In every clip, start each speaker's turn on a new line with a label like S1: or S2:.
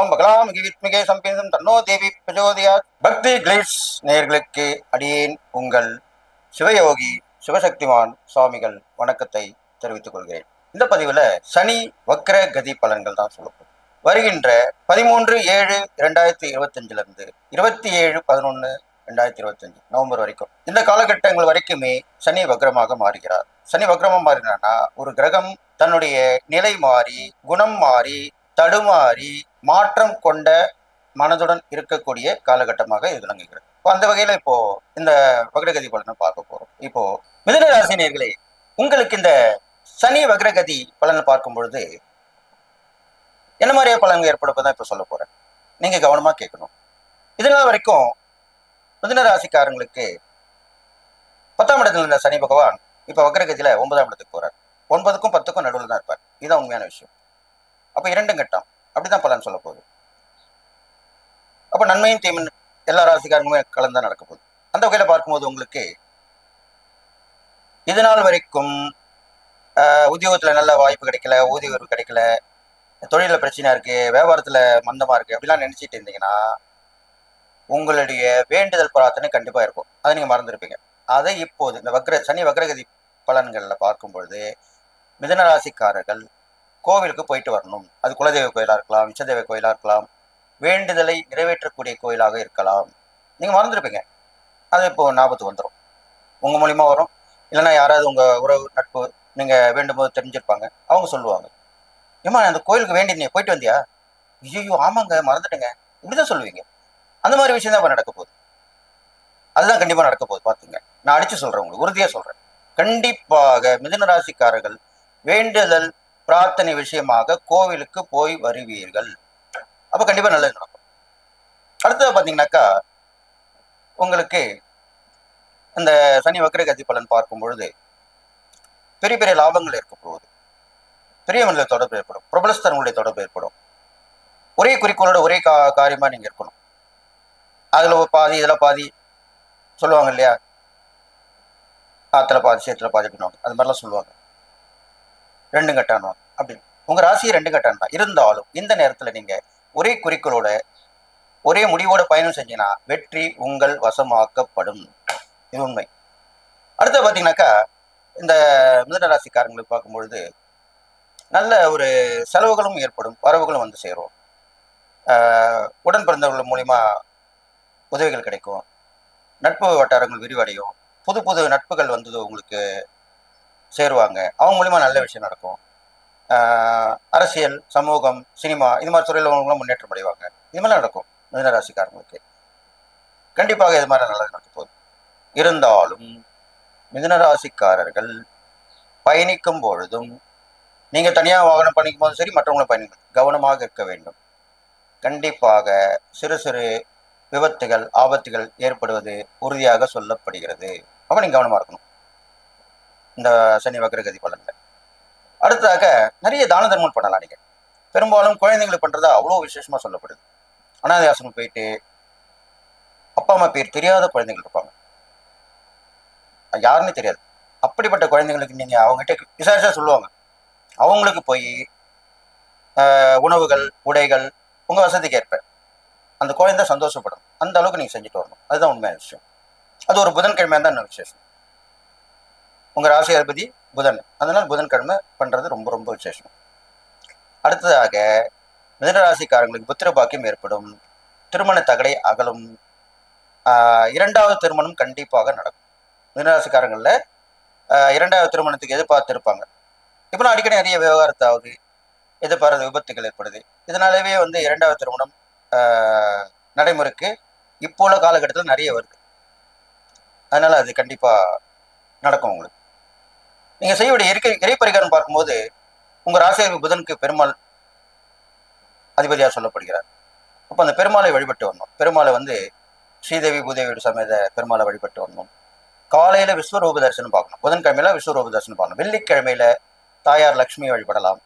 S1: ஓம் பகலாம் வித்மிகே சம்பேதம் தன்னோ தேவி பிரஜோதயாத். பக்தி கிளிட்ஸ் நேயர்களுக்கு அடியேன் உங்கள் சிவயோகி சிவசக்திமான் சுவாமிகள் வணக்கத்தை தெரிவித்துக் கொள்கிறேன். இந்த பதிவில் சனி வக்ர கதி பலன்கள் தான் சொல்லப்படும். வருகின்ற 13/7/2025 27/11/2025 நவம்பர் வரைக்கும் இந்த காலகட்டங்கள் வரைக்குமே சனி வக்ரமாக மாறுகிறார். சனி வக்ரமாக மாறினான்னா ஒரு கிரகம் தன்னுடைய நிலை மாறி குணம் மாறி தடுமாறி மாற்றம் கொண்ட மனதுடன் இருக்கக்கூடிய காலகட்டமாக இது விளங்குகிறது. அந்த வகையில இப்போ இந்த வக்ரகதி பலனை பார்க்க போறோம். இப்போ மிதுன ராசி நேயர்களே, உங்களுக்கு இந்த சனி வக்ரகதி பலனை பார்க்கும் பொழுது என்ன மாதிரியா பலன்கள் ஏற்படுப்பதான் இப்ப சொல்ல போறேன். நீங்க கவனமா கேட்கணும். இதனால வரைக்கும் மிதுன ராசிக்காரங்களுக்கு 10ஆம் இடத்துல இருந்த சனி பகவான் இப்ப வக்ரகதியில 9ஆம் இடத்துக்கு போறார். 9க்கும் 10க்கும் நடுவில் தான் இருப்பார். இதுதான் உண்மையான விஷயம். அப்ப 2 கட்டம் அப்படிதான் பலன் சொல்ல போகுது. அப்ப நன்மையும் தீமையும் எல்லா ராசிக்காரங்களுமே கலந்துதான் நடக்க போகுது. அந்த வகையில பார்க்கும்போது உங்களுக்கு இது நாள் வரைக்கும் உத்தியோகத்துல நல்ல வாய்ப்பு கிடைக்கல, ஊதிய உயர்வு கிடைக்கல, தொழில பிரச்சனையா இருக்கு, வியாபாரத்துல மந்தமா இருக்கு அப்படிலாம் நினைச்சிட்டு இருந்தீங்கன்னா உங்களுடைய வேண்டுதல் பிரார்த்தனை கண்டிப்பா இருக்கும். அதை நீங்க மறந்துருப்பீங்க. அதை இப்போது இந்த சனி வக்ரகதி பலன்கள்ல பார்க்கும் பொழுது மிதுன ராசிக்காரர்கள் கோவிலுக்கு போயிட்டு வரணும். அது குலதெய்வ கோயிலா இருக்கலாம், இஷ்டதெய்வ கோயிலா இருக்கலாம், வேண்டுதலை நிறைவேற்றக்கூடிய கோயிலாக இருக்கலாம். நீங்க மறந்துருப்பீங்க. அது இப்போ ஞாபகத்துக்கு வந்துடும். உங்க மூலியமா வரும். இல்லைன்னா யாராவது உங்க உறவு நட்பு நீங்க வேண்டும் போது தெரிஞ்சிருப்பாங்க. அவங்க சொல்லுவாங்க, ஏமா அந்த கோயிலுக்கு வேண்டினே போயிட்டு வந்தியா? ஐயோ ஆமாங்க மறந்துட்டுங்க, இப்படிதான் சொல்லுவீங்க. அந்த மாதிரி விஷயம் தான் நடக்க போகுது. அதுதான் கண்டிப்பா நடக்க போகுது. பாத்துங்க, நான் அடிச்சு சொல்றேன், உங்களுக்கு உறுதியா சொல்றேன். கண்டிப்பாக மிதுன ராசிக்காரர்கள் வேண்டுதல் பிரார்த்தனை விஷயமாக கோவிலுக்கு போய் வருவீர்கள். அப்ப கண்டிப்பா நல்லது நடக்கும். அடுத்தது பாத்தீங்கன்னாக்கா உங்களுக்கு இந்த சனி வக்ரகதி பலன் பார்க்கும் பொழுது பெரிய பெரிய லாபங்கள் இருக்க போகுது. பெரிய மனித தொடர்பு ஏற்படும், பிரபலஸ்தர்களுடைய தொடர்பு ஏற்படும். ஒரே குறிக்கோளோட ஒரே காரியமா நீங்க இருக்கணும். அதுல பாதி இதுல பாதி சொல்லுவாங்க இல்லையா, ஆத்துல பாதி சேத்துல பாதி அப்படின்வாங்க. அது மாதிரிலாம் சொல்லுவாங்க. 2 கட்டானுவாங்க அப்படின்னு. உங்க ராசியை 2 கட்டான் தான் இருந்தாலும் இந்த நேரத்துல நீங்க ஒரே குறிக்கோளோட ஒரே முடிவோட பயணம் செஞ்சீங்கன்னா வெற்றி உங்கள் வசமாக்கப்படும். இது உண்மை. அடுத்து பாத்தீங்கன்னாக்கா இந்த மிதுன ராசிக்காரங்களுக்கு பார்க்கும்பொழுது நல்ல ஒரு செலவுகளும் ஏற்படும், வரவுகளும் வந்து சேரும். உடன் பிறந்தவர்கள் மூலியமா உதவிகள் கிடைக்கும், நட்பு வட்டாரங்கள் விரிவடையும், புது புது நட்புகள் வந்து உங்களுக்கு சேருவாங்க. அவங்க மூலியமா நல்ல விஷயம் நடக்கும். அரசியல், சமூகம், சினிமா இது மாதிரி துறையில் முன்னேற்றம் அடைவாங்க. இது மாதிரி நடக்கும் மிதுன ராசிக்காரங்களுக்கு. கண்டிப்பாக இது மாதிரி நல்லது நடக்க போகுது. இருந்தாலும் மிதுன ராசிக்காரர்கள் பயணிக்கும் பொழுதும் நீங்க தனியா வாகனம் பயணிக்கும் போதும் சரி, மற்றவங்களும் பயணிக்கும் கவனமாக இருக்க வேண்டும். கண்டிப்பாக சிறு சிறு விபத்துகள் ஆபத்துகள் ஏற்படுவது உறுதியாக சொல்லப்படுகிறது. அப்ப நீங்க கவனமா இருக்கணும் இந்த சனி வக்ரகதி பலன்ல. அடுத்ததாக நிறைய தான தர்மம் பண்ணலாம். நீங்க பெரும்பாலும் குழந்தைங்களுக்கு பண்றதா அவ்வளோ விசேஷமா சொல்லப்படுது. அனாதை ஆசிரமம் போயிட்டு அப்பா அம்மா பேர் தெரியாத குழந்தைகள் இருப்பாங்க, யாருன்னு தெரியாது. அப்படிப்பட்ட குழந்தைங்களுக்கு நீங்க அவங்ககிட்ட விசாரிச்சா சொல்லுவாங்க. அவங்களுக்கு போய் உணவுகள் உடைகள் உங்க வசதிக்கு ஏற்ப அந்த குழந்தை சந்தோஷப்படும். அந்த அளவுக்கு நீங்க செஞ்சுட்டு வரணும். அதுதான் உண்மையான விஷயம். அது ஒரு புதன்கிழமையா தான் என்ன விசேஷம். உங்க ராசி அதிபதி புதன், அதனால புதன்கிழமை பண்றது ரொம்ப ரொம்ப விசேஷம். அடுத்ததாக மிதுன ராசிக்காரங்களுக்கு புத்திர பாக்கியம் ஏற்படும், திருமண தகடை அகலும், 2வது திருமணம் கண்டிப்பாக நடக்கும். மிதுன ராசிக்காரங்கள்ல 2வது திருமணத்துக்கு எதிர்பார்த்து இருப்பாங்க. இப்போ நான் அடிக்கடி நிறைய விவகாரத்தாவது எதிர்பாராத விபத்துகள் ஏற்படுது. இதனாலவே வந்து 2வது திருமணம் நடைமுறைக்கு இப்போ உள்ள காலகட்டத்தில் நிறைய வருது. அதனால அது கண்டிப்பா நடக்கும் உங்களுக்கு. நீங்க செய்யக்கூடிய இறை பரிகாரம் பார்க்கும்போது உங்க ராசியாதிபதி புதனுக்கு பெருமாள் அதிபதியா சொல்லப்படுகிறார். அப்ப அந்த பெருமாளை வழிபட்டு வரணும். பெருமாளை வந்து ஸ்ரீதேவி பூதேவி சமேத பெருமாளை வழிபட்டு வரணும். காலையில விஸ்வரூப தரிசனம் பார்க்கணும். புதன்கிழமையில விஸ்வரூப தரிசனம் பார்க்கணும். வெள்ளிக்கிழமையில தாயார் லட்சுமியை வழிபடலாம்,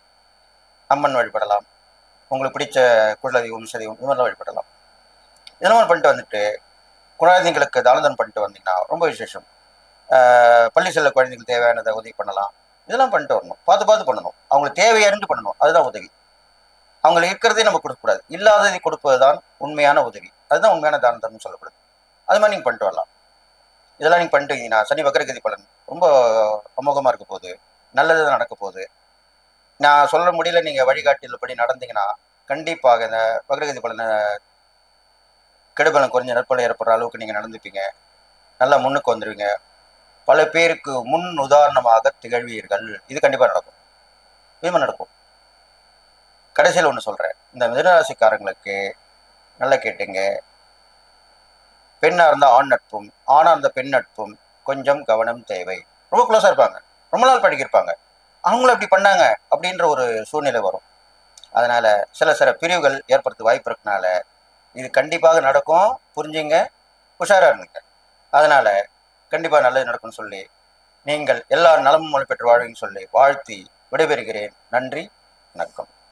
S1: அம்மன் வழிபடலாம், உங்களுக்கு பிடிச்ச குலதெய்வம் சதெய்வம் இது மாதிரிலாம் வழிபடலாம். இதெல்லாம் பண்ணிட்டு வந்துட்டு குழந்தைங்களுக்கு தானதம் பண்ணிட்டு வந்தீங்கன்னா ரொம்ப விசேஷம். பள்ளி செல்ல குழந்தைங்களுக்கு தேவையானதை உதவி பண்ணலாம். இதெல்லாம் பண்ணிட்டு வரணும். பார்த்து பார்த்து பண்ணணும். அவங்களுக்கு தேவையறிந்து பண்ணணும். அதுதான் உதவி. அவங்களுக்கு இருக்கிறதே நம்ம கொடுக்கக்கூடாது, இல்லாததை கொடுப்பது தான் உண்மையான உதவி. அதுதான் உண்மையான தான தர்மம் சொல்லப்படுது. அது மாதிரி நீங்கள் பண்ணிட்டு வரலாம். இதெல்லாம் நீங்கள் பண்ணிட்டீங்கன்னா சனி வக்ரகதி பலன் ரொம்ப அமோகமாக இருக்க போகுது, நல்லது தான் நடக்க போகுது. நான் சொல்ல முடியல, நீங்கள் வழிகாட்டியபடி நடந்தீங்கன்னா கண்டிப்பாக இந்த வக்ரகதி பலனை கெடுபலம் குறைஞ்ச நற்பலம் ஏற்படுற அளவுக்கு நீங்கள் நடந்துப்பீங்க, நல்லா முன்னுக்கு வந்துடுவீங்க, பல பேருக்கு முன் உதாரணமாக திகழ்வீர்கள். இது கண்டிப்பாக நடக்கும், இதுமா நடக்கும். கடைசியில் ஒன்று சொல்கிறேன், இந்த மிதுனராசிக்காரங்களுக்கு நல்லா கேட்டுங்க. பெண்ணாக இருந்தால் ஆண் நட்பும், ஆணாக இருந்தால் பெண் நட்பும் கொஞ்சம் கவனம் தேவை. ரொம்ப க்ளோஸாக இருப்பாங்க, ரொம்ப நாள் படிக்கிருப்பாங்க, அவங்களும் அப்படி பண்ணாங்க அப்படின்ற ஒரு சூழ்நிலை வரும். அதனால் சில பிரிவுகள் ஏற்படுத்த வாய்ப்பு இருக்கனால இது கண்டிப்பாக நடக்கும். புரிஞ்சுங்க, உஷாராக இருந்துங்க. அதனால் கண்டிப்பாக நல்லது நடக்கும்னு சொல்லி, நீங்கள் எல்லா நலமும் பெற்று வாழ்வீங்கன்னு சொல்லி வாழ்த்தி விடைபெறுகிறேன். நன்றி, வணக்கம்.